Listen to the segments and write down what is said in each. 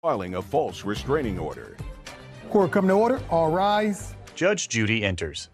filing a false restraining order. Court come to order. All rise. Judge Judy enters.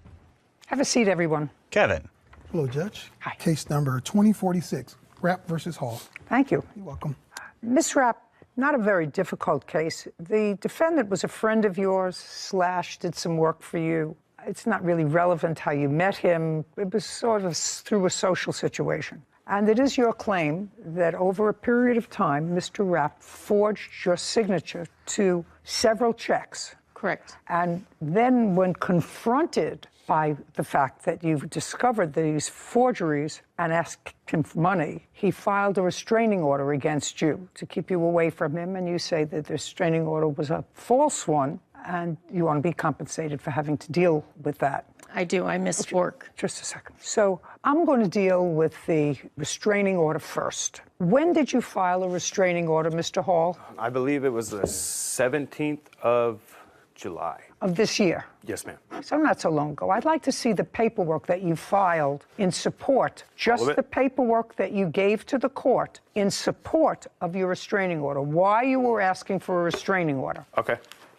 Have a seat, everyone. Kevin. Hello, Judge. Hi. Case number 2046, Rapp versus Hall. Thank you. You're welcome. Ms. Rapp, not a very difficult case. The defendant was a friend of yours / did some work for you. It's not really relevant how you met him. It was sort of through a social situation. And it is your claim that over a period of time, Mr. Rapp forged your signature to several checks. Correct. And then when confronted by the fact that you've discovered these forgeries and asked him for money, he filed a restraining order against you to keep you away from him, and you say that the restraining order was a false one, and you want to be compensated for having to deal with that. I do. I missed work. Just a second. So I'm going to deal with the restraining order first. When did you file a restraining order, Mr. Hall? I believe it was the 17th of July. Of this year? Yes, ma'am. So not so long ago. I'd like to see the paperwork that you filed in support, just the paperwork that you gave to the court in support of your restraining order, why you were asking for a restraining order. Okay.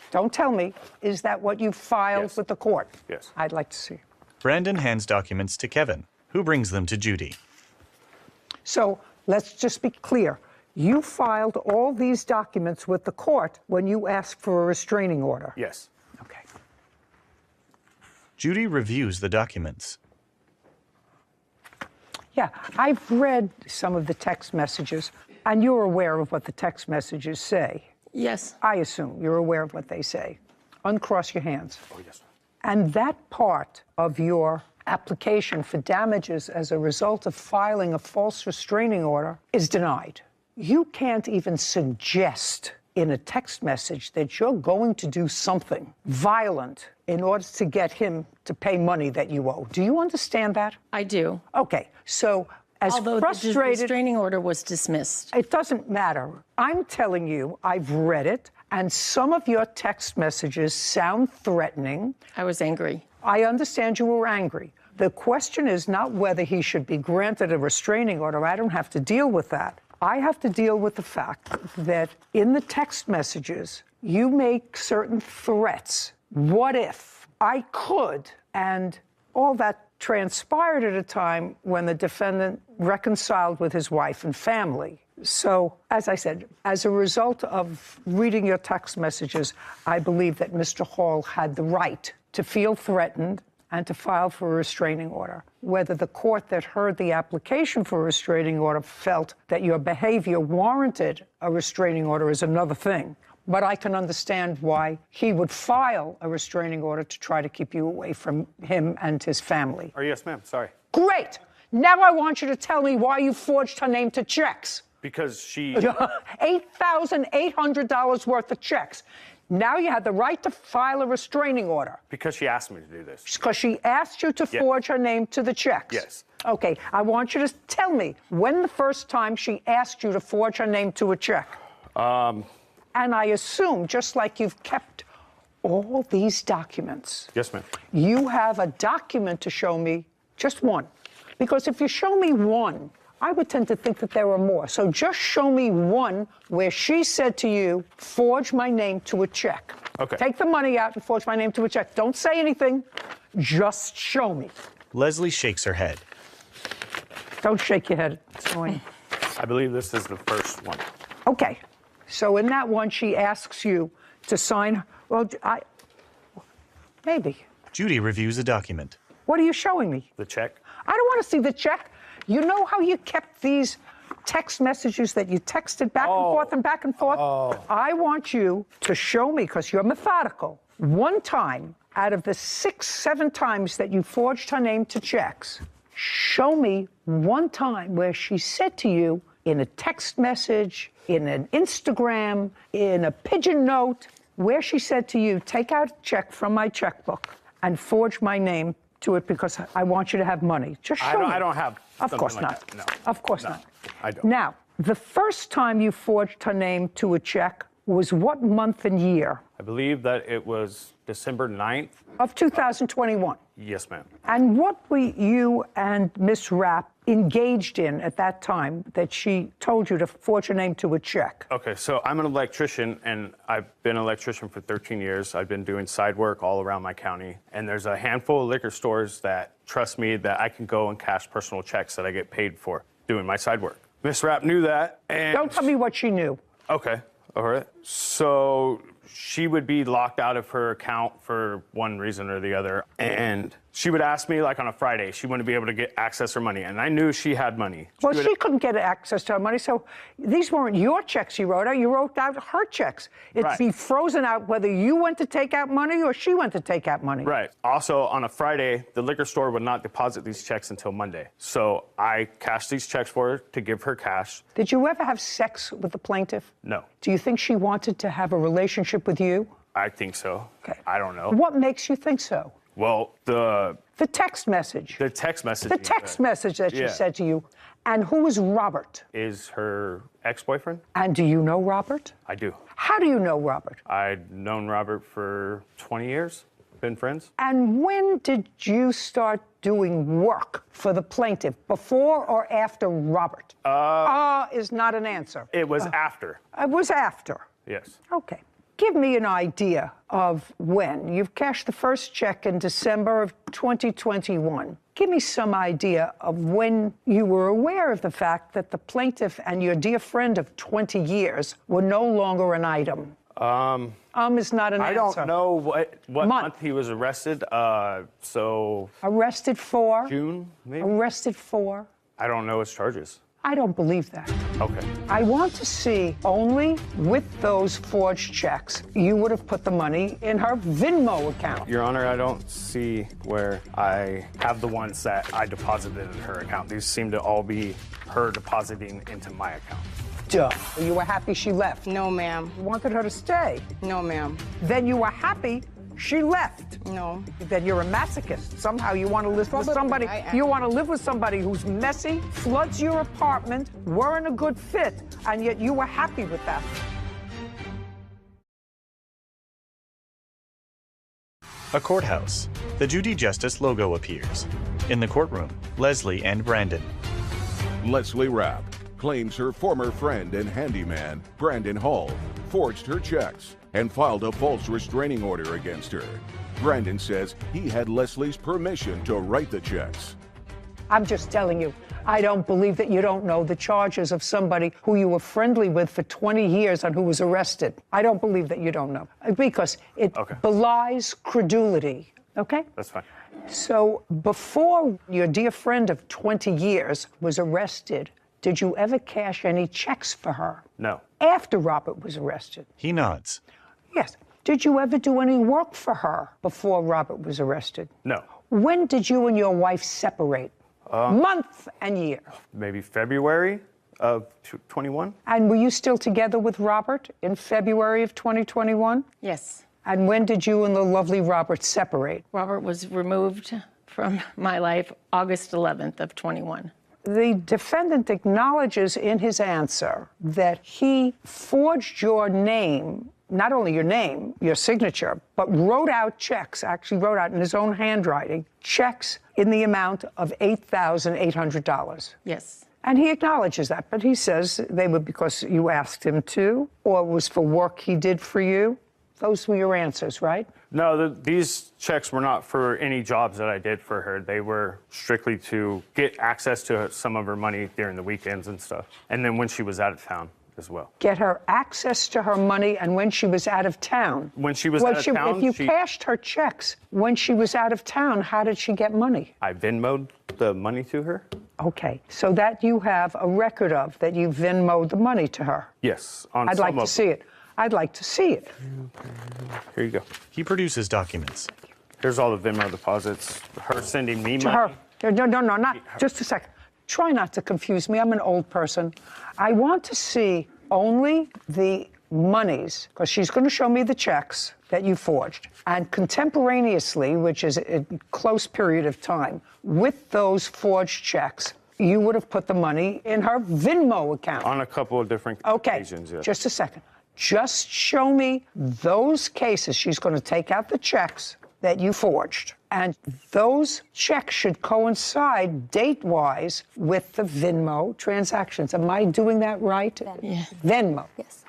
Don't tell me, is that what you filed with the court? Yes. I'd like to see. Brandon hands documents to Kevin, who brings them to Judy. So let's just be clear. You filed all these documents with the court when you asked for a restraining order? Yes. Okay. Judy reviews the documents. Yeah, I've read some of the text messages, and you're aware of what the text messages say. Yes. I assume you're aware of what they say. Uncross your hands. Oh, yes. And that part of your application for damages as a result of filing a false restraining order is denied. You can't even suggest in a text message that you're going to do something violent in order to get him to pay money that you owe. Do you understand that? I do. Okay, so as Although frustrated... the restraining order was dismissed. It doesn't matter. I'm telling you, I've read it, and some of your text messages sound threatening. I was angry. I understand you were angry. The question is not whether he should be granted a restraining order. I don't have to deal with that. I have to deal with the fact that in the text messages, you make certain threats. What if I could? And all that transpired at a time when the defendant reconciled with his wife and family. So, as I said, as a result of reading your text messages, I believe that Mr. Hall had the right to feel threatened and to file for a restraining order. Whether the court that heard the application for a restraining order felt that your behavior warranted a restraining order is another thing. But I can understand why he would file a restraining order to try to keep you away from him and his family. Oh, yes, ma'am. Sorry. Great! Now I want you to tell me why you forged her name to checks. Because she... $8,800 worth of checks. Now you had the right to file a restraining order. Because she asked me to do this. Because she asked you to forge her name to the checks. Yes. Okay, I want you to tell me when the first time she asked you to forge her name to a check. And I assume, just like you've kept all these documents. Yes, ma'am. You have a document to show me, just one. Because if you show me one, I would tend to think that there are more. So just show me one where she said to you, forge my name to a check. Okay. Take the money out and forge my name to a check. Don't say anything. Just show me. Leslie shakes her head. Don't shake your head. It's annoying. I believe this is the first one. Okay. So in that one, she asks you to sign. Well, maybe. Judy reviews a document. What are you showing me? The check? I don't want to see the check. You know how you kept these text messages that you texted back and forth and back and forth? I want you to show me, because you're methodical, one time out of the 6, 7 times that you forged her name to checks, show me one time where she said to you in a text message, in an Instagram, in a pigeon note, where she said to you, take out a check from my checkbook and forge my name to it because I want you to have money. Just show me. I don't have Of course like not. That. No. Of course No, not. I don't. Now, the first time you forged her name to a check was what month and year? I believe that it was December 9th. Of 2021. Yes, ma'am. And what were you and Miss Rapp engaged in at that time that she told you to forge your name to a check? Okay, so I'm an electrician, and I've been an electrician for 13 years. I've been doing side work all around my county, and there's a handful of liquor stores that trust me that I can go and cash personal checks that I get paid for doing my side work. Miss Rapp knew that, and... Don't tell me what she knew. Okay, all right. So she would be locked out of her account for one reason or the other, and she would ask me, like on a Friday, she wouldn't be able to get access to her money, and I knew she had money. Well, she couldn't get access to her money, so these weren't your checks you wrote out. You wrote out her checks. It'd Right. be frozen out whether you went to take out money or she went to take out money. Right. Also, on a Friday, the liquor store would not deposit these checks until Monday. So I cashed these checks for her to give her cash. Did you ever have sex with the plaintiff? No. Do you think she wanted to have a relationship with you? I think so. Okay. I don't know. What makes you think so? Well, the text message. The text message. The text message that she Yeah. said to you. And who is Robert? Is her ex-boyfriend? And do you know Robert? I do. How do you know Robert? I'd known Robert for 20 years. Been friends. And when did you start doing work for the plaintiff? Before or after Robert? Is not an answer. It was after. It was after. Yes. Okay. Give me an idea of when. You've cashed the first check in December of 2021. Give me some idea of when you were aware of the fact that the plaintiff and your dear friend of 20 years were no longer an item. Is not an I answer. don't know what month he was arrested. So Arrested for? June, maybe? Arrested for? I don't know his charges. I don't believe that. Okay. I want to see only with those forged checks, you would have put the money in her Venmo account. Your Honor, I don't see where I have the ones that I deposited in her account. These seem to all be her depositing into my account. Duh. You were happy she left. No, ma'am. You wanted her to stay. No, ma'am. Then you were happy she left. No. Then you're a masochist. Somehow you want to live with Probably somebody. I am. You want to live with somebody who's messy, floods your apartment, weren't a good fit, and yet you were happy with that. A courthouse. The Judy Justice logo appears. In the courtroom, Leslie and Brandon. Leslie Rapp claims her former friend and handyman, Brandon Hall, forged her checks and filed a false restraining order against her. Brandon says he had Leslie's permission to write the checks. I'm just telling you, I don't believe that you don't know the charges of somebody who you were friendly with for 20 years and who was arrested. I don't believe that you don't know, because it belies credulity, okay? That's fine. So before your dear friend of 20 years was arrested, did you ever cash any checks for her? No. After Robert was arrested? He nods. Yes. Did you ever do any work for her before Robert was arrested? No. When did you and your wife separate? Month and year? Maybe February of 21. And were you still together with Robert in February of 2021? Yes. And when did you and the lovely Robert separate? Robert was removed from my life August 11th of 21. The defendant acknowledges in his answer that he forged your name, not only your name, your signature, but wrote out checks, actually wrote out in his own handwriting, checks in the amount of $8,800. Yes. And he acknowledges that, but he says they were because you asked him to, or it was for work he did for you. Those were your answers, right? No, these checks were not for any jobs that I did for her. They were strictly to get access to some of her money during the weekends and stuff. And then when she was out of town as well. Get her access to her money and when she was out of town. When she was out of town, if you cashed her checks when she was out of town, how did she get money? I Venmo'd the money to her. Okay, so that you have a record of, that you Venmo'd the money to her. Yes, on I'd some like to of see it. I'd like to see it. Here you go. He produces documents. Here's all the Venmo deposits. Her sending me To money. her. No, not, just a second. Try not to confuse me. I'm an old person. I want to see only the monies, because she's going to show me the checks that you forged. And contemporaneously, which is a close period of time, with those forged checks, you would have put the money in her Venmo account. On a couple of different occasions, yes. Just a second. Just show me those cases. She's going to take out the checks that you forged. And those checks should coincide date-wise with the Venmo transactions. Am I doing that right? Yeah. Venmo. Yes.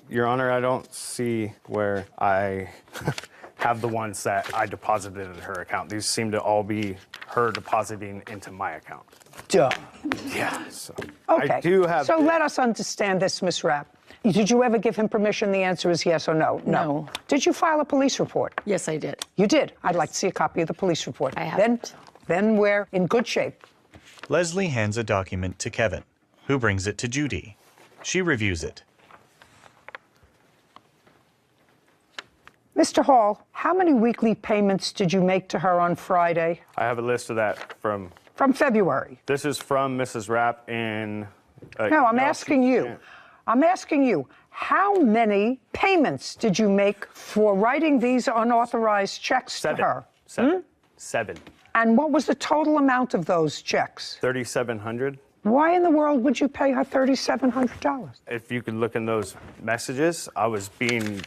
Your Honor, I don't see where I have the ones that I deposited in her account. These seem to all be her depositing into my account. Duh. Yeah, so Okay. I do have... So let us understand this, Ms. Rapp. Did you ever give him permission? The answer is yes or no. No. Did you file a police report? Yes, I did. You did. I'd like to see a copy of the police report. I haven't. Then we're in good shape. Leslie hands a document to Kevin, who brings it to Judy. She reviews it. Mr. Hall, how many weekly payments did you make to her on Friday? I have a list of that from... From February. This is from Mrs. Rapp in... No, I'm asking you. I'm asking you, how many payments did you make for writing these unauthorized checks to her? Seven. And what was the total amount of those checks? $3,700. Why in the world would you pay her $3,700? If you could look in those messages, I was being...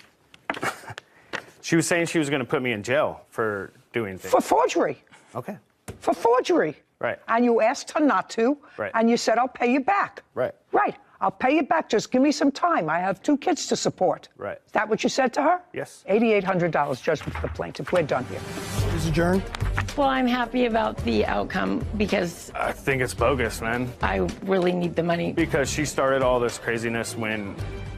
She was saying she was going to put me in jail for doing things. For forgery. Okay. For forgery. Right. And you asked her not to. Right. And you said, I'll pay you back. Right. Right. I'll pay you back. Just give me some time. I have 2 kids to support. Right. Is that what you said to her? Yes. $8,800 judgment for the plaintiff. We're done here. Is adjourned. Well, I'm happy about the outcome because I think it's bogus, man. I really need the money. Because she started all this craziness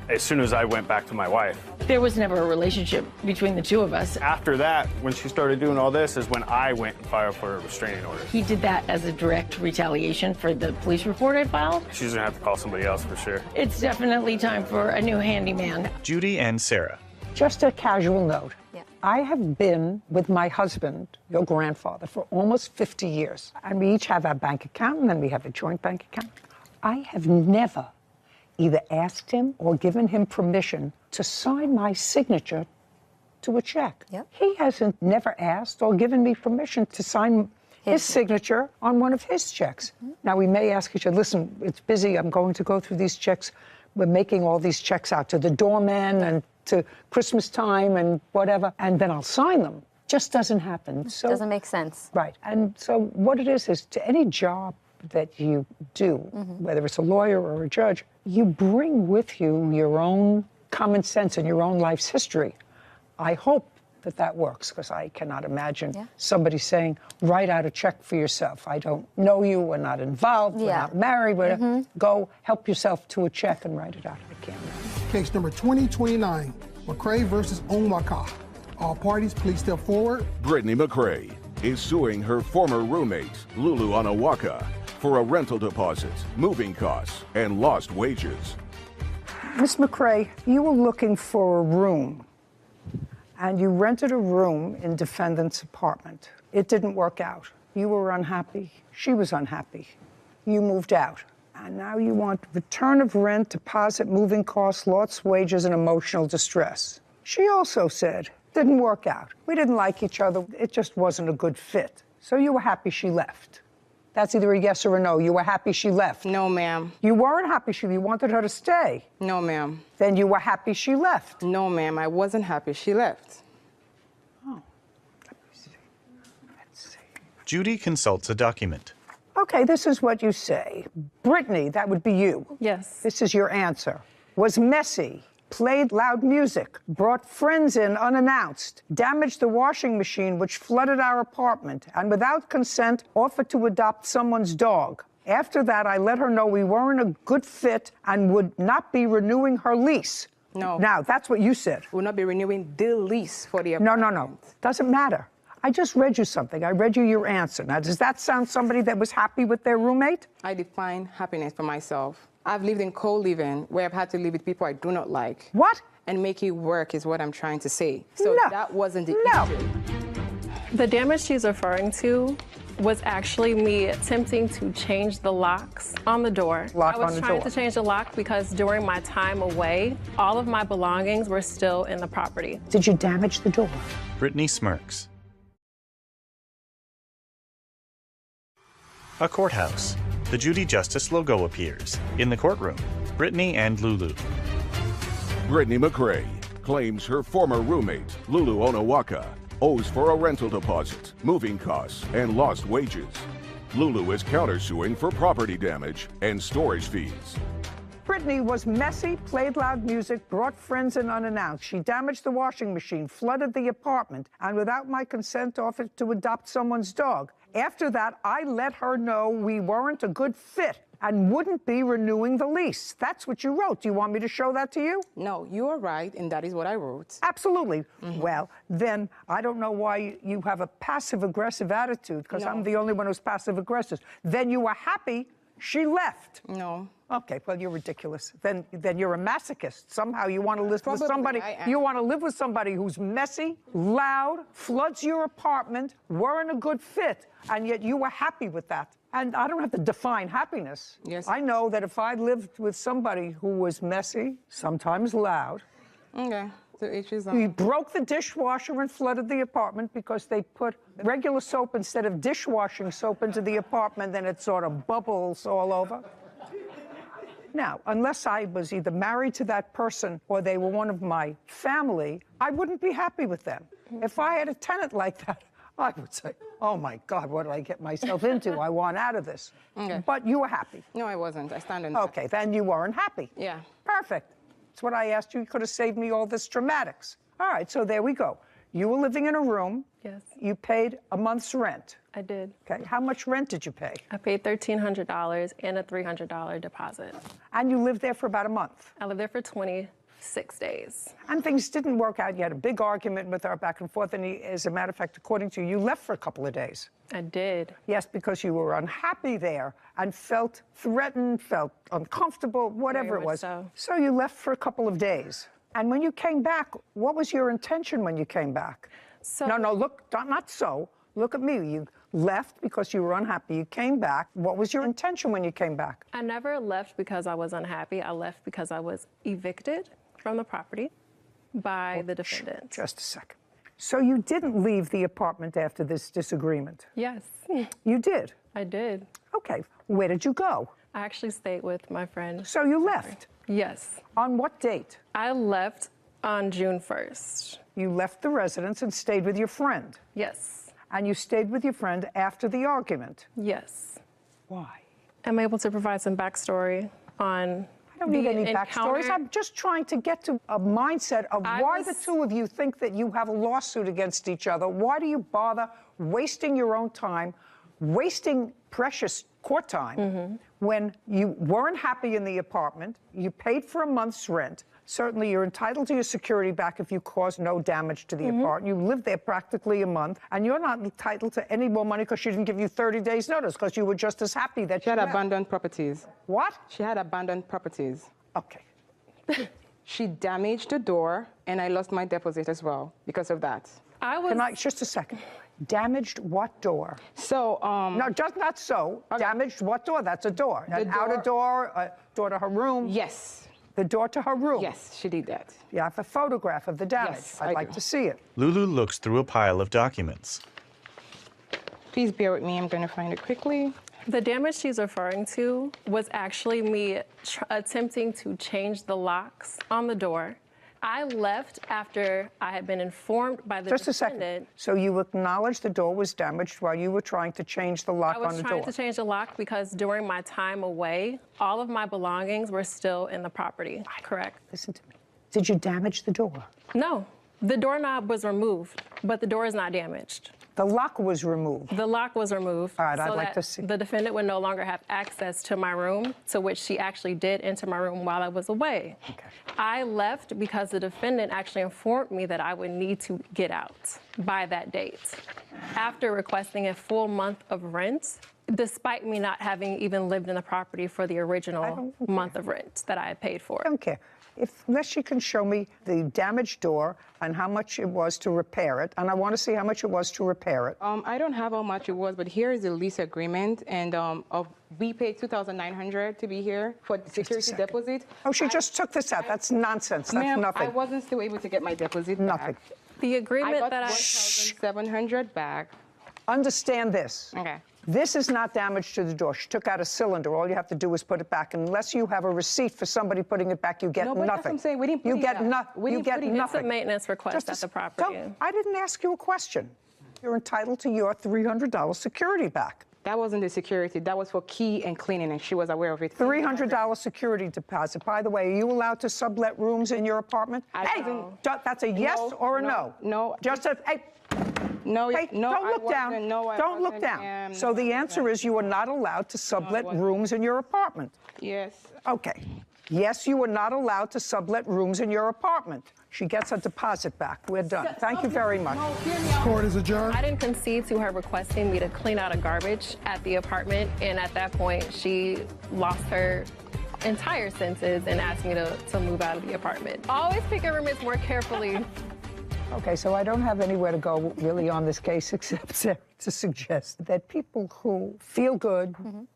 as soon as I went back to my wife. There was never a relationship between the two of us. After that, when she started doing all this, is when I went and filed for a restraining order. He did that as a direct retaliation for the police report I filed. She's gonna have to call somebody else for sure. It's definitely time for a new handyman. Judy and Sarah. Just a casual note. Yeah. I have been with my husband, your grandfather, for almost 50 years. And we each have our bank account, and then we have a joint bank account. I have never either asked him or given him permission to sign my signature to a check. Yep. He hasn't never asked or given me permission to sign his signature on one of his checks. Now, we may ask each other, listen, it's busy, I'm going to go through these checks. We're making all these checks out to the doorman and to Christmas time and whatever, and then I'll sign them. Just doesn't happen. So, Doesn't make sense. right. And so what it is to any job that you do, whether it's a lawyer or a judge, you bring with you your own common sense and your own life's history. I hope that works, because I cannot imagine somebody saying, write out a check for yourself. I don't know you, we're not involved, we're not married, go help yourself to a check and write it out. I can't imagine. Case number 2029, McCray versus Onwaka. All parties, please step forward. Brittany McCray is suing her former roommate, Lulu Onawaka, for a rental deposit, moving costs, and lost wages. Miss McCray, you were looking for a room, and you rented a room in defendant's apartment. It didn't work out. You were unhappy. She was unhappy. You moved out. And now you want return of rent, deposit, moving costs, lost wages, and emotional distress. She also said, didn't work out. We didn't like each other. It just wasn't a good fit. So you were happy she left. That's either a yes or a no. You were happy she left. No, ma'am. You weren't happy you wanted her to stay. No, ma'am. Then you were happy she left. No, ma'am. I wasn't happy she left. Oh, let me see. Let's see. Judy consults a document. Okay, this is what you say. Brittany, that would be you. Yes. This is your answer. Was messy, played loud music, brought friends in unannounced, damaged the washing machine which flooded our apartment, and without consent offered to adopt someone's dog. After that, I let her know we weren't a good fit and would not be renewing her lease. No. Now, that's what you said. We'll not be renewing the lease for the No, apartment. no, no. Doesn't matter. I just read you something. I read you your answer. Now, does that sound somebody that was happy with their roommate? I define happiness for myself. I've lived in co-living where I've had to live with people I do not like. What? And make it work is what I'm trying to say. So No. that wasn't the No. issue. The damage she's referring to was actually me attempting to change the locks on the door. Lock I was on the trying door. to change the lock because during my time away, all of my belongings were still in the property. Did you damage the door? Brittany smirks. A courthouse. The Judy Justice logo appears. In the courtroom, Brittany and Lulu. Brittany McCray claims her former roommate, Lulu Onawaka, owes for a rental deposit, moving costs, and lost wages. Lulu is countersuing for property damage and storage fees. Brittany was messy, played loud music, brought friends in unannounced. She damaged the washing machine, flooded the apartment, and without my consent offered to adopt someone's dog. After that, I let her know we weren't a good fit and wouldn't be renewing the lease. That's what you wrote. Do you want me to show that to you? No, you are right, and that is what I wrote. Absolutely. Well, then I don't know why you have a passive-aggressive attitude, because I'm the only one who's passive-aggressive. Then you were happy she left. No. Okay, well, you're ridiculous. Then you're a masochist. Somehow you want to live with somebody. You want to live with somebody who's messy, loud, floods your apartment, weren't a good fit, and yet you were happy with that. And I don't have to define happiness. Yes. I know that if I lived with somebody who was messy, sometimes loud. Okay. So each is You broke the dishwasher and flooded the apartment because they put regular soap instead of dishwashing soap into the apartment, then it sort of bubbles all over. Now, unless I was either married to that person or they were one of my family, I wouldn't be happy with them. If I had a tenant like that, I would say, oh my God, what did I get myself into? I want out of this. Okay. But you were happy. No, I wasn't. I stand on that. Okay, then you weren't happy. Yeah. Perfect. That's what I asked you. You could have saved me all this dramatics. All right, so there we go. You were living in a room. Yes. You paid a month's rent. I did. Okay, how much rent did you pay? I paid $1,300 and a $300 deposit. And you lived there for about a month. I lived there for 26 days. And things didn't work out. You had a big argument with her back and forth, and as a matter of fact, according to you, you left for a couple of days. I did. Yes, because you were unhappy there and felt threatened, felt uncomfortable, whatever Very it was. much so. So you left for a couple of days. And when you came back, what was your intention when you came back? So, No, look, not so. Look at me. You left because you were unhappy. You came back. What was your intention when you came back? I never left because I was unhappy. I left because I was evicted from the property by the defendant. Just a second. So you didn't leave the apartment after this disagreement? Yes, You did? I did. Okay. Where did you go? I actually stayed with my friend. So you left? Yes. On what date? I left on June 1st. You left the residence and stayed with your friend? Yes. And you stayed with your friend after the argument? Yes. Why? I'm able to provide some backstory on I don't need any backstories. I'm just trying to get to a mindset of why the two of you think that you have a lawsuit against each other. Why do you bother wasting your own time, wasting precious court time when you weren't happy in the apartment, you paid for a month's rent. Certainly, you're entitled to your security back if you caused no damage to the apartment. You lived there practically a month, and you're not entitled to any more money because she didn't give you 30 days' notice because you were just as happy that She had abandoned properties. What? She had abandoned properties. Okay. She damaged the door, and I lost my deposit as well because of that. Just a second. Damaged what door? So, No, just not so. Okay. Damaged what door? That's a door. An outer door, a door to her room? Yes. The door to her room? Yes, she did that. You have a photograph of the damage. Yes, I'd I like do. to see it. Lulu looks through a pile of documents. Please bear with me. I'm going to find it quickly. The damage she's referring to was actually me attempting to change the locks on the door. I left after I had been informed by the Just a defendant. second. So you acknowledged the door was damaged while you were trying to change the lock I on was the trying door? to change the lock because during my time away, all of my belongings were still in the property. Correct? Listen to me. Did you damage the door? No. The doorknob was removed, but the door is not damaged. The lock was removed. The lock was removed. All right, I'd so like that to see. The defendant would no longer have access to my room, to which she actually did enter my room while I was away. Okay. I left because the defendant actually informed me that I would need to get out by that date. After requesting a full month of rent, despite me not having even lived in the property for the original month of rent that I had paid for. I don't care. Unless you can show me the damaged door and how much it was to repair it, and I want to see how much it was to repair it. I don't have how much it was, but here is the lease agreement, and we paid $2,900 to be here for the security deposit. Oh, she just took this out. That's nonsense. That's Ma'am, nothing. I wasn't still able to get my deposit Nothing. back. The agreement I got that I... $1,700 back. Understand this. Okay. This is not damage to the door. She took out a cylinder. All you have to do is put it back. Unless you have a receipt for somebody putting it back, you get No, but nothing. that's what I'm saying. We didn't put you it get back. You get nothing. It's a maintenance request at the property. I didn't ask you a question. You're entitled to your $300 security back. That wasn't the security. That was for key and cleaning, and she was aware of it. $300 security deposit. By the way, are you allowed to sublet rooms in your apartment? That's a yes or a no? No. Just a, hey. No, Hey, no, don't I look down. wasn't. No, I Don't look wasn't. down. So the answer is you are not allowed to sublet rooms in your apartment. Yes. Okay. Yes, you are not allowed to sublet rooms in your apartment. She gets a deposit back. We're done. Thank you very much. Court is adjourned. I didn't concede to her requesting me to clean out a garbage at the apartment, and at that point, she lost her entire senses and asked me to move out of the apartment. Always pick your roommates more carefully. Okay, so I don't have anywhere to go really on this case except to suggest that people who feel good,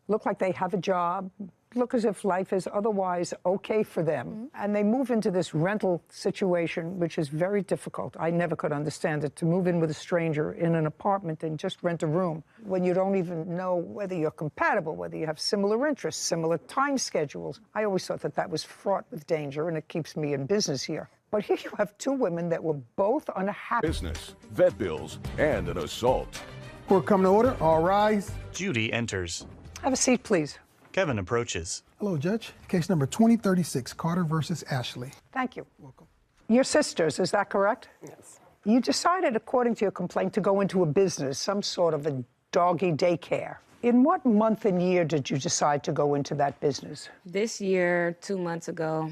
look like they have a job, look as if life is otherwise okay for them, and they move into this rental situation, which is very difficult. I never could understand it, to move in with a stranger in an apartment and just rent a room when you don't even know whether you're compatible, whether you have similar interests, similar time schedules. I always thought that that was fraught with danger, and it keeps me in business here. But here you have two women that were both unhappy. Business, vet bills, and an assault. Court come to order. All rise. Judy enters. Have a seat, please. Kevin approaches. Hello, Judge. Case number 2036, Carter versus Ashley. Thank you. Welcome. You're sisters, is that correct? Yes. You decided, according to your complaint, to go into a business, some sort of a doggy daycare. In what month and year did you decide to go into that business? This year, 2 months ago,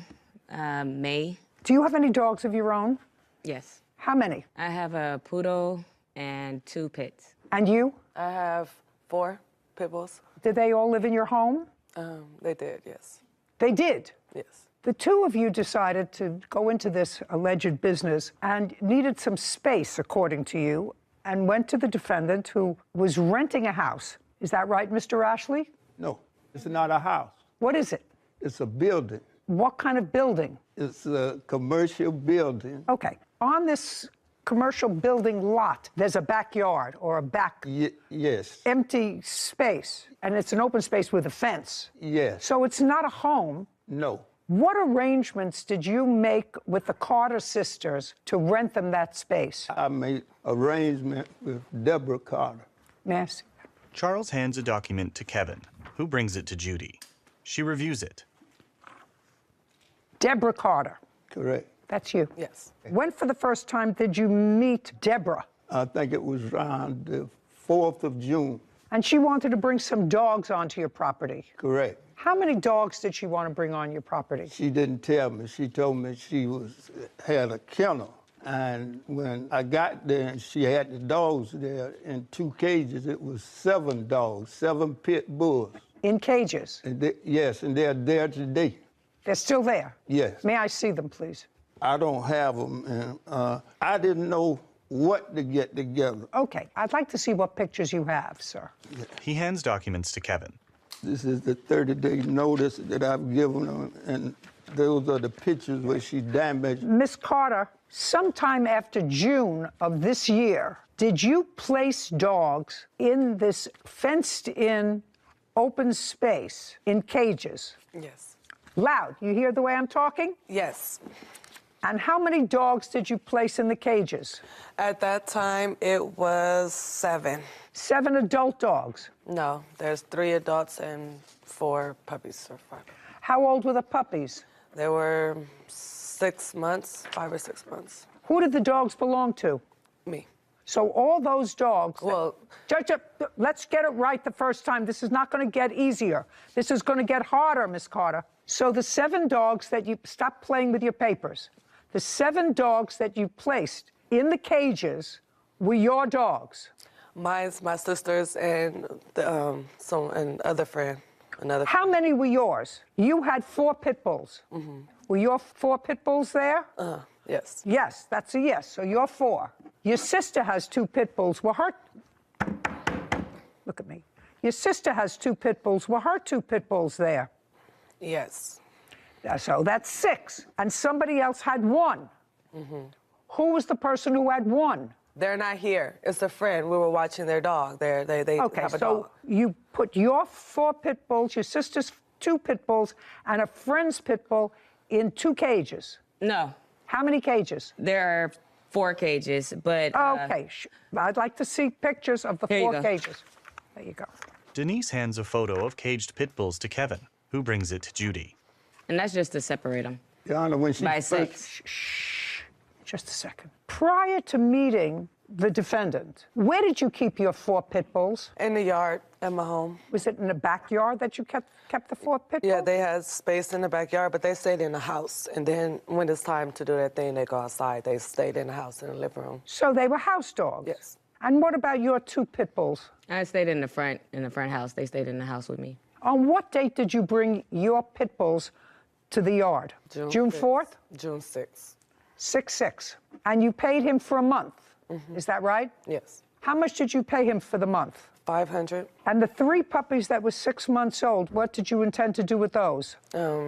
May. Do you have any dogs of your own? Yes. How many? I have a poodle and 2 pits. And you? I have 4 pit bulls. Did they all live in your home? They did, yes. They did? Yes. The two of you decided to go into this alleged business and needed some space, according to you, and went to the defendant who was renting a house. Is that right, Mr. Ashley? No, it's not a house. What is it? It's a building. What kind of building? It's a commercial building. Okay. On this commercial building lot, there's a backyard or a back Yes. empty space, and it's an open space with a fence. Yes. So it's not a home. No. What arrangements did you make with the Carter sisters to rent them that space? I made arrangement with Deborah Carter. Yes. Charles hands a document to Kevin, who brings it to Judy. She reviews it. Deborah Carter. Correct. That's you. Yes. When for the first time did you meet Deborah? I think it was around the 4th of June. And she wanted to bring some dogs onto your property. Correct. How many dogs did she want to bring on your property? She didn't tell me. She told me she had a kennel. And when I got there and she had the dogs there in 2 cages, it was 7 dogs, 7 pit bulls. In cages? And yes, and they're there today. They're still there? Yes. May I see them, please? I don't have them, and I didn't know what to get together. Okay, I'd like to see what pictures you have, sir. He hands documents to Kevin. This is the 30-day notice that I've given them, and those are the pictures where she damaged. Miss Carter, sometime after June of this year, did you place dogs in this fenced-in open space in cages? Yes. Loud. You hear the way I'm talking? Yes. And how many dogs did you place in the cages? At that time, it was 7. 7 adult dogs? No, there's 3 adults and 4 puppies or 5. How old were the puppies? They were 6 months, 5 or 6 months. Who did the dogs belong to? Me. So all those dogs... Well... let's get it right the first time. This is not going to get easier. This is going to get harder, Miss Carter. So the 7 dogs that you... Stop playing with your papers. The 7 dogs that you placed in the cages were your dogs. Mine's my sister's and another friend. How many were yours? You had 4 pit bulls. Mm-hmm. Were your 4 pit bulls there? Yes. Yes, that's a yes. So you're 4. Your sister has 2 pit bulls. Were her... Look at me. Your sister has 2 pit bulls. Were her 2 pit bulls there? Yes. So that's 6. And somebody else had 1. Mm-hmm. Who was the person who had 1? They're not here. It's a friend. We were watching their dog. They Okay, have a so dog. you put your 4 pit bulls, your sister's 2 pit bulls, and a friend's pit bull in 2 cages. No, How many cages? there are 4 cages, but Okay, I'd like to see pictures of the Here you 4 go. cages. There you go. Denise hands a photo of caged pit bulls to Kevin, who brings it to Judy. and that's just to separate them Your Honor, when she by first, sex. Shh, just a second. Prior to meeting the defendant, where did you keep your 4 pit bulls? In the yard at my home. Was it in the backyard that you kept the 4 pit bulls? Yeah, they had space in the backyard, but they stayed in the house. And then when it's time to do their thing, they go outside. They stayed in the house in the living room. So they were house dogs? Yes. And what about your 2 pit bulls? I stayed in the front house. They stayed in the house with me. On what date did you bring your pit bulls to the yard? June 4th? June 6th. 6/6. And you paid him for a month. Is that right? Yes. How much did you pay him for the month? $500. And the 3 puppies that were 6 months old, what did you intend to do with those?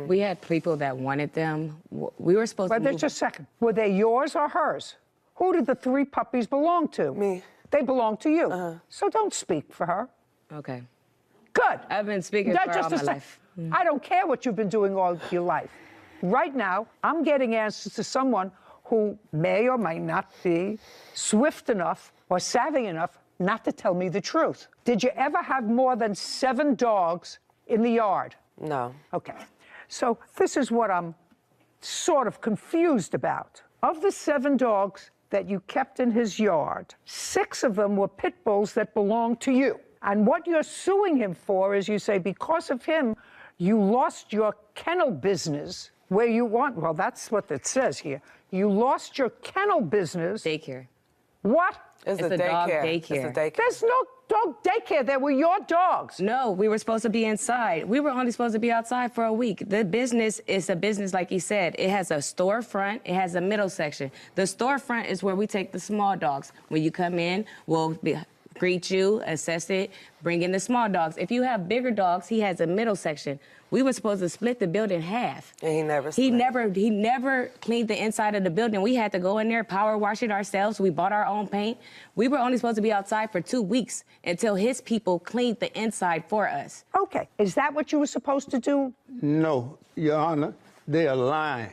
We had people that wanted them. We were supposed to Wait, move. just a second. Were they yours or hers? Who did the 3 puppies belong to? Me. They belong to you. So don't speak for her. Okay. Good. I've been speaking Now, for just all a my sec. life. I don't care what you've been doing all your life. Right now, I'm getting answers to someone who may or may not be swift enough or savvy enough not to tell me the truth. Did you ever have more than 7 dogs in the yard? No. Okay. So this is what I'm sort of confused about. Of the 7 dogs that you kept in his yard, 6 of them were pit bulls that belonged to you. And what you're suing him for is, you say, because of him, you lost your kennel business where you want, well, that's what it says here. You lost your kennel business. Daycare. What? It's a a dog daycare. daycare. It's a daycare. There's no dog daycare. They were your dogs. No, we were supposed to be inside. We were only supposed to be outside for a week. The business is a business, like he said. It has a storefront. It has a middle section. The storefront is where we take the small dogs. When you come in, we'll greet you, assess it, bring in the small dogs. If you have bigger dogs, he has a middle section. We were supposed to split the building in half. And he never He split. never cleaned the inside of the building. We had to go in there, power wash it ourselves. We bought our own paint. We were only supposed to be outside for 2 weeks until his people cleaned the inside for us. Okay. Is that what you were supposed to do? no, Your Honor, they are lying.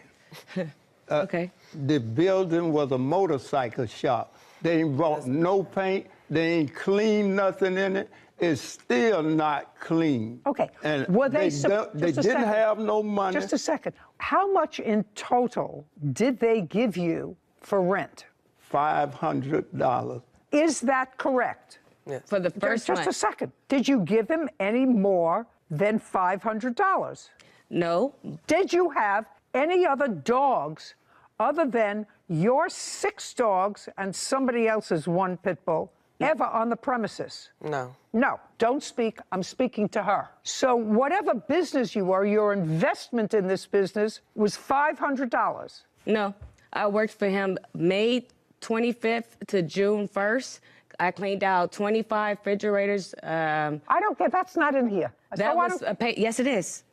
Okay. The building was a motorcycle shop. They ain't brought no paint. They ain't cleaned nothing in it. It's still not clean. Okay. And Were they they just a didn't second. have no money. Just a second. How much in total did they give you for rent? $500. Is that correct? Yes. For the first Just a month. second. Did you give him any more than $500? No. Did you have any other dogs other than your 6 dogs and somebody else's 1 pit bull ever on the premises? No. No, don't speak. I'm speaking to her. So whatever business you were, your investment in this business was $500. No. I worked for him May 25th to June 1st. I cleaned out 25 refrigerators. I don't care. That's not in here. That So I was don't- a pay. Yes, it is.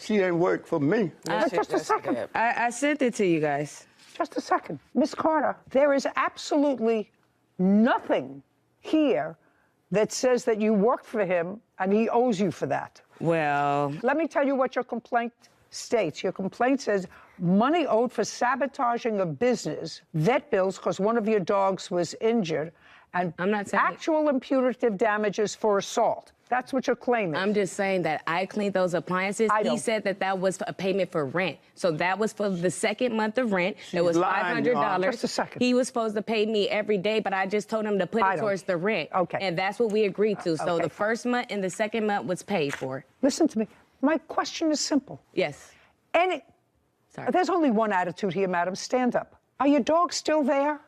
She ain't work for me. Just a second. I sent it to you guys. Just a second. Miss Carter, there is absolutely nothing here that says that you worked for him and he owes you for that. Well, Let me tell you what your complaint states. Your complaint says money owed for sabotaging a business, vet bills because one of your dogs was injured, and I'm not saying- actual and punitive damages for assault. That's what you're claiming. I'm just saying that I cleaned those appliances. I He don't- said that that was a payment for rent. So that was for the second month of rent. It was lying, Your Honor. $500. Just a second. He was supposed to pay me every day, but I just told him to put I it don't- towards the rent. Okay. And that's what we agreed to. So okay, the fine. first month and the second month was paid for. Listen to me. My question is simple. Yes. Sorry. There's only one attitude here, madam. Stand up. Are your dogs still there?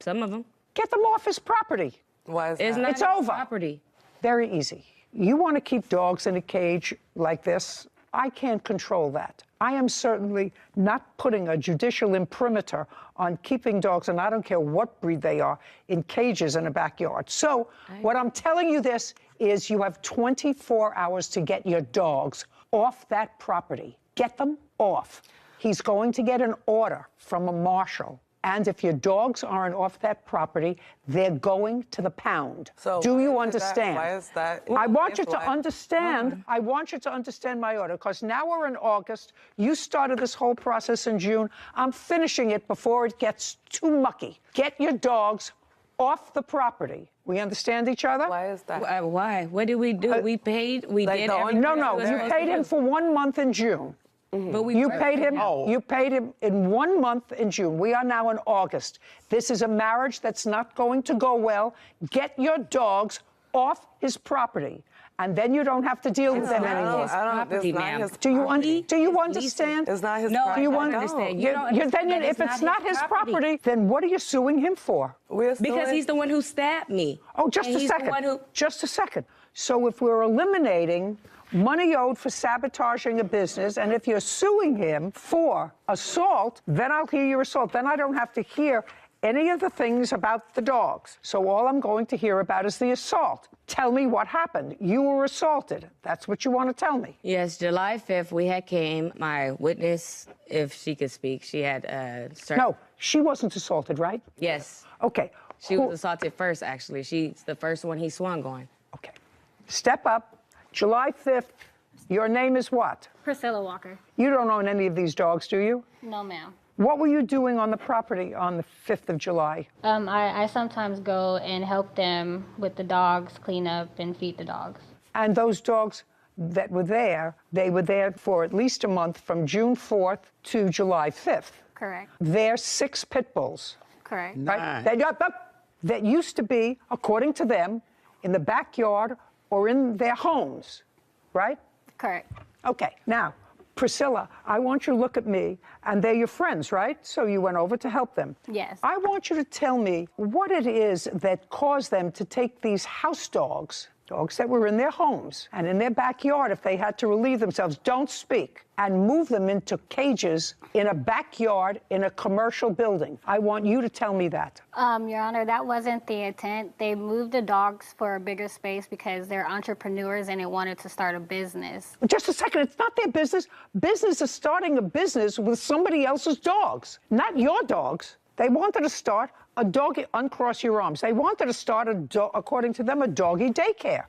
Some of them. Get them off his property. Why is It's that? not It's his over. property. Very easy. You want to keep dogs in a cage like this? I can't control that. I am certainly not putting a judicial imprimatur on keeping dogs, and I don't care what breed they are, in cages in a backyard. So what I'm telling you this is you have 24 hours to get your dogs off that property. Get them off. He's going to get an order from a marshal And if your dogs aren't off that property, they're going to the pound. So do you why is understand? Why is that? I want you to understand. I want you to understand my order, because now we're in August. You started this whole process in June. I'm finishing it before it gets too mucky. Get your dogs off the property. We understand each other? Why is that? Why? What did we do? We paid. We like did. the only- No. You paid him for 1 month in June. But we You paid him. You paid him in 1 month in June. We are now in August. This is a marriage that's not going to go well. Get your dogs off his property, and then you don't have to deal with them anymore. Do you understand? It's not his No, property. I don't understand. You don't understand that If it's not his property, then what are you suing him for? Because he's the one who stabbed me. Oh, just And a he's the second. one who- Just a second. So if we're eliminating money owed for sabotaging a business, and if you're suing him for assault, then I'll hear your assault. Then I don't have to hear any of the things about the dogs. So all I'm going to hear about is the assault. Tell me what happened. You were assaulted. That's what you want to tell me. Yes, July 5th, we had came. My witness, if she could speak, she had No, she wasn't assaulted, right? Yes. Okay. She was assaulted first, actually. She's the first one he swung on. Okay. Step up. July 5th. Your name is what? Priscilla Walker. You don't own any of these dogs, do you? No, ma'am. What were you doing on the property on the 5th of July? I sometimes go and help them with the dogs, clean up and feed the dogs. And those dogs that were there, they were there for at least a month from June 4th to July 5th. Correct. They're 6 pit bulls. Correct. Right? That used to be, according to them, in the backyard or in their homes, right? Correct. Okay, now, Priscilla, I want you to look at me, and they're your friends, right? So you went over to help them. Yes. I want you to tell me what it is that caused them to take these house dogs, dogs that were in their homes and in their backyard if they had to relieve themselves, don't speak, and move them into cages in a backyard in a commercial building. I want you to tell me that. Your Honor, that wasn't the intent. They moved the dogs for a bigger space because they're entrepreneurs and they wanted to start a business. Just a second, it's not their business. Business is starting a business with somebody else's dogs, not your dogs. They wanted to start a doggy, uncross your arms. They wanted to start, according to them, a doggy daycare.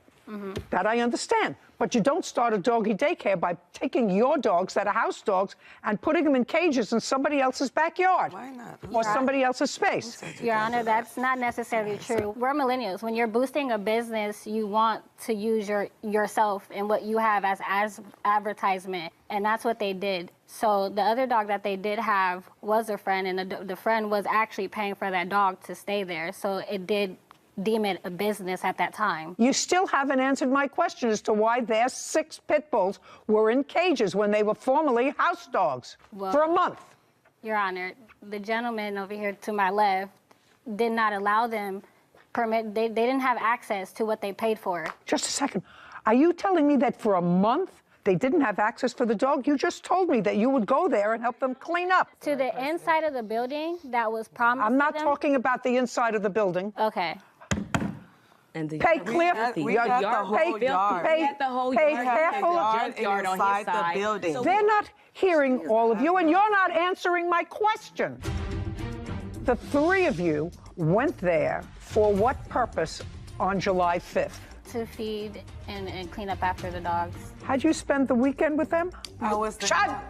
That I understand. But you don't start a doggy daycare by taking your dogs that are house dogs and putting them in cages in somebody else's backyard. Why not? Or somebody else's space. Your Honor, that's not necessarily true. We're millennials. When you're boosting a business, you want to use yourself and what you have as advertisement. And that's what they did. So the other dog that they did have was a friend, and the friend was actually paying for that dog to stay there. So it did deem it a business at that time. You still haven't answered my question as to why their 6 pit bulls were in cages when they were formerly house dogs for a month. Your Honor, the gentleman over here to my left did not allow them they didn't have access to what they paid for. Just a second. Are you telling me that for a month they didn't have access for the dog? You just told me that you would go there and help them clean up. To the inside of the building that was promised I'm not to them? talking about the inside of the building. Okay. And Pay clear. We got the whole yard. Pay careful. Junkyard inside the building. They're not hearing all of you, and you're not answering my question. The 3 of you went there for what purpose on July 5th? To feed and clean up after the dogs. How'd you spend the weekend with them? I'm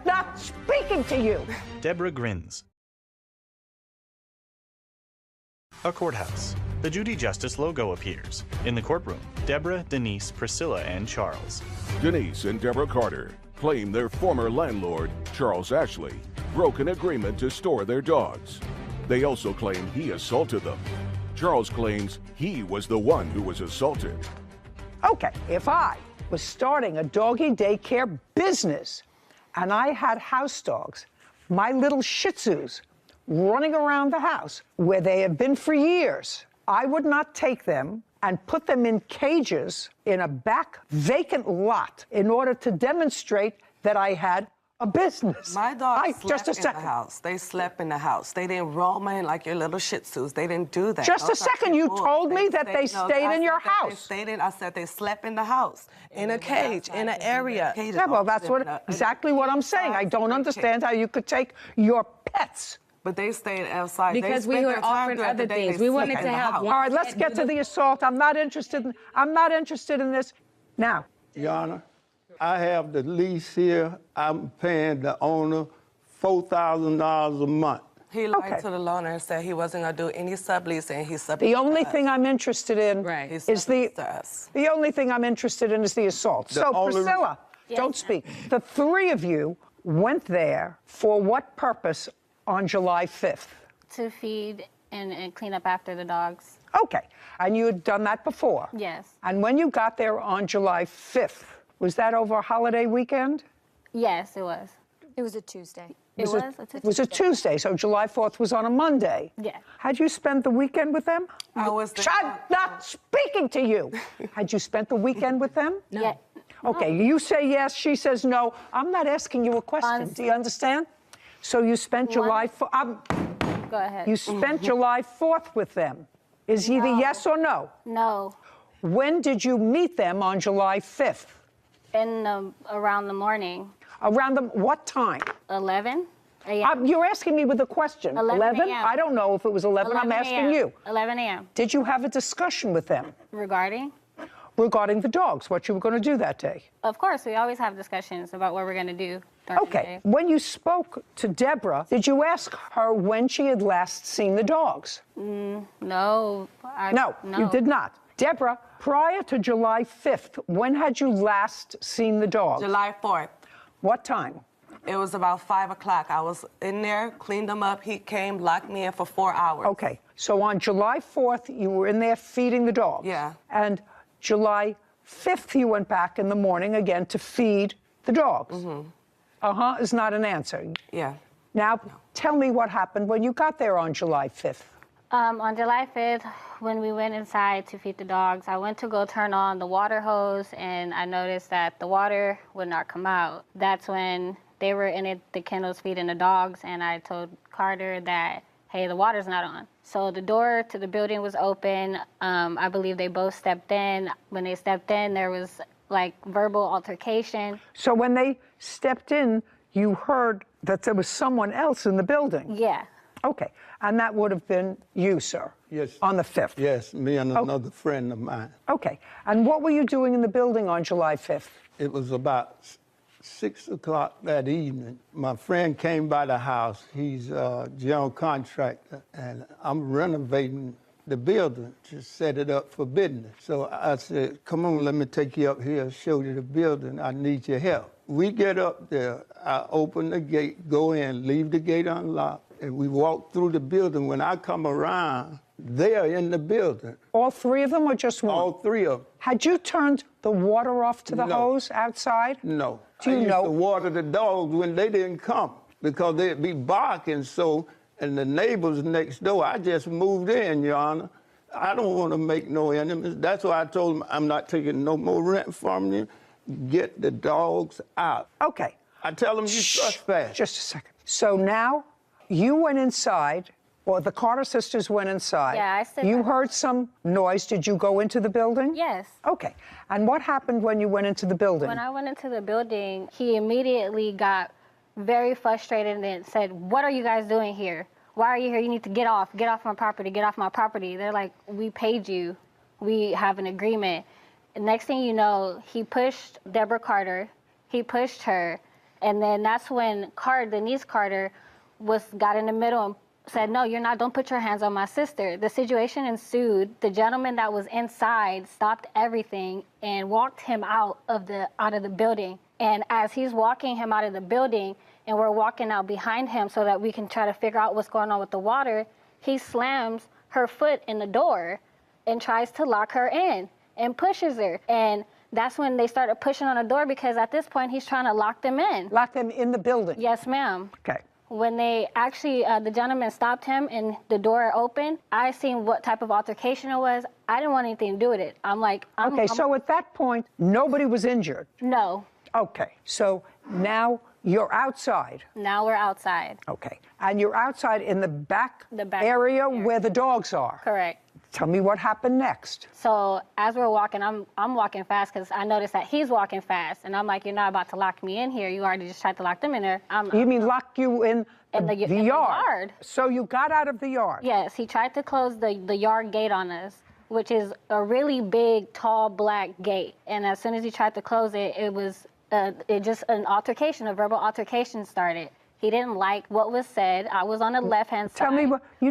not speaking to you. Deborah grins. A courthouse. The Judy Justice logo appears. In the courtroom, Deborah, Denise, Priscilla, and Charles. Denise and Deborah Carter claim their former landlord, Charles Ashley, broke an agreement to store their dogs. They also claim he assaulted them. Charles claims he was the one who was assaulted. Okay, if I was starting a doggy daycare business and I had house dogs, my little Shih Tzus, running around the house where they have been for years, I would not take them and put them in cages in a back vacant lot in order to demonstrate that I had a business. My dogs slept in the house. They slept in the house. They didn't roam in like your little Shih Tzus. They didn't do that. Just a second, you told me that they stayed in your house. I said they slept in the house, in a cage, in an area. Yeah, well, that's exactly what I'm saying. I don't understand how you could take your pets But they stayed outside. Because we were offering other things. We wanted to have one. All right, let's get to the assault. I'm not interested in this. Now. Your Honor, I have the lease here. I'm paying the owner $4,000 a month. He lied to the loaner and said he wasn't going to do any subleasing. He subleased The only thing I'm interested in is the only thing I'm interested in is the assault. So, Priscilla, don't speak. The three of you went there for what purpose on July 5th? To feed and clean up after the dogs. Okay. And you had done that before? Yes. And when you got there on July 5th, was that over a holiday weekend? Yes, it was. It was a Tuesday. It was a Tuesday, so July 4th was on a Monday. Yeah. Had you spent the weekend with them? I was there. I'm not speaking to you. Had you spent the weekend with them? No. Yeah. Okay, you say yes, she says no. I'm not asking you a question. Do you understand? So you spent July 4th. Go ahead. You spent July 4th with them. Is either yes or no? No. When did you meet them on July 5th? Around the morning. Around what time? 11 a.m. You're asking me with a question. 11? I don't know if it was 11. I'm asking you. 11 a.m. Did you have a discussion with them? Regarding? Regarding the dogs, what you were going to do that day. Of course, we always have discussions about what we're going to do during the day. When you spoke to Deborah, did you ask her when she had last seen the dogs? No. No, you did not. Deborah, prior to July 5th, when had you last seen the dogs? July 4th. What time? It was about 5 o'clock. I was in there, cleaned them up. He came, locked me in for 4 hours. Okay, so on July 4th, you were in there feeding the dogs. Yeah. And July 5th, you went back in the morning again to feed the dogs. Mm-hmm. Is not an answer. Yeah. Now, tell me what happened when you got there on July 5th. On July 5th, when we went inside to feed the dogs, I went to go turn on the water hose, and I noticed that the water would not come out. That's when they were in the kennels feeding the dogs, and I told Carter that, hey, the water's not on. So the door to the building was open. I believe they both stepped in. When they stepped in, there was like verbal altercation. So when they stepped in, you heard that there was someone else in the building? Yeah. Okay, and that would have been you, sir? Yes. On the 5th? Yes, me and another friend of mine. Okay, and what were you doing in the building on July 5th? It was about 6 o'clock that evening. My friend came by the house. He's a general contractor, and I'm renovating the building to set it up for business. So I said, come on, let me take you up here, show you the building. I need your help. We get up there. I open the gate, go in, leave the gate unlocked, and we walk through the building. When I come around, they are in the building. All three of them or just one? All three of them. Had you turned the water off to the hose outside? No. Do you I used to water the dogs when they didn't come because they'd be barking so, and the neighbors next door, I just moved in, Your Honor. I don't want to make no enemies. That's why I told them I'm not taking no more rent from you. Get the dogs out. Okay. I tell them you trespass. Just a second. So now you went inside, or the Carter sisters went inside. Yeah, I said You heard some noise. Did you go into the building? Yes. Okay. And what happened when you went into the building? When I went into the building, he immediately got very frustrated and said, what are you guys doing here? Why are you here? You need to get off my property, get off my property. They're like, we paid you. We have an agreement. And next thing you know, he pushed Deborah Carter. He pushed her. And then that's when Denise Carter got in the middle and said, no, you're not, don't put your hands on my sister. The situation ensued. The gentleman that was inside stopped everything and walked him out of the building. And as he's walking him out of the building, and we're walking out behind him so that we can try to figure out what's going on with the water, he slams her foot in the door and tries to lock her in and pushes her. And that's when they started pushing on the door because at this point, he's trying to lock them in. Lock them in the building? Yes, ma'am. Okay. When they actually, the gentleman stopped him and the door opened, I seen what type of altercation it was. I didn't want anything to do with it. I'm like, so at that point, nobody was injured? No. Okay, so now you're outside. Now we're outside. Okay, and you're outside in the back area where the dogs are. Correct. Tell me what happened next. So as we're walking, I'm walking fast because I noticed that he's walking fast, and I'm like, you're not about to lock me in here. You already just tried to lock them in there. You mean lock you in in the yard. So you got out of the yard? Yes, he tried to close the yard gate on us, which is a really big, tall, black gate. And as soon as he tried to close it, it was just an altercation, a verbal altercation started. He didn't like what was said. I was on the left-hand side.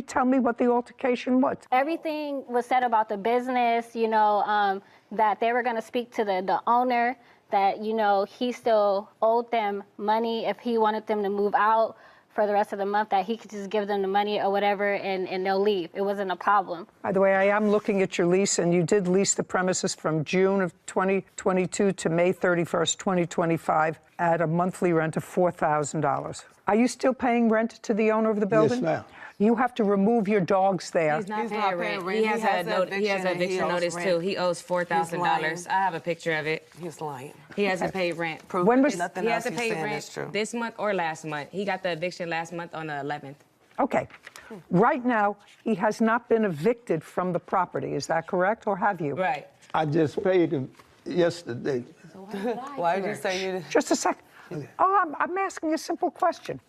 Tell me what the altercation was. Everything was said about the business, you know, that they were going to speak to the owner, that, you know, he still owed them money if he wanted them to move out for the rest of the month, that he could just give them the money or whatever and they'll leave. It wasn't a problem. By the way, I am looking at your lease, and you did lease the premises from June of 2022 to May 31st, 2025 at a monthly rent of $4,000. Are you still paying rent to the owner of the building? Yes, ma'am. You have to remove your dogs there. He's not paying rent. He has an eviction notice too. He owes $4,000. I have a picture of it. He's lying. He hasn't paid rent. Nothing He else hasn't he's paid saying rent is true. this month or last month. He got the eviction last month on the 11th. Okay. Right now, he has not been evicted from the property. Is that correct, or have you? Right. I just paid him yesterday. Why did you say you... Just a sec. Oh, I'm asking a simple question.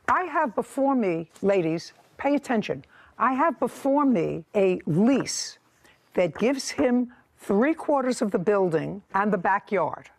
I have before me, ladies, pay attention. I have before me a lease that gives him 3/4 of the building and the backyard.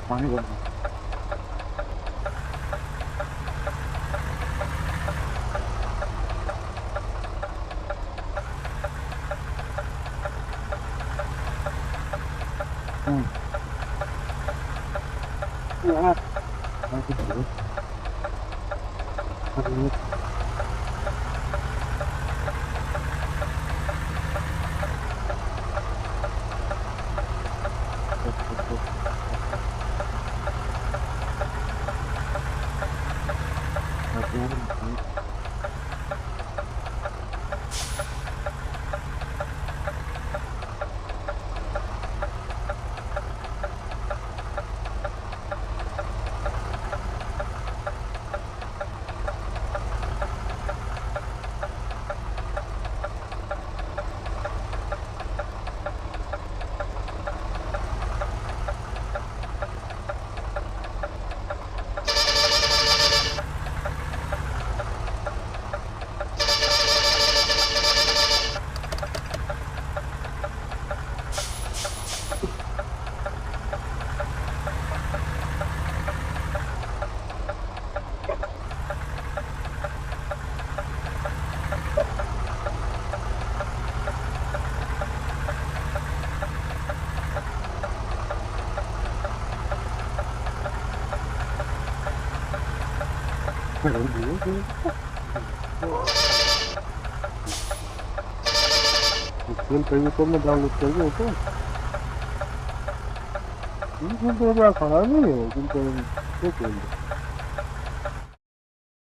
पानी भर खेल कहीं तो मैं download करिए तो ये तो खराब नहीं है, किंतु क्या खेल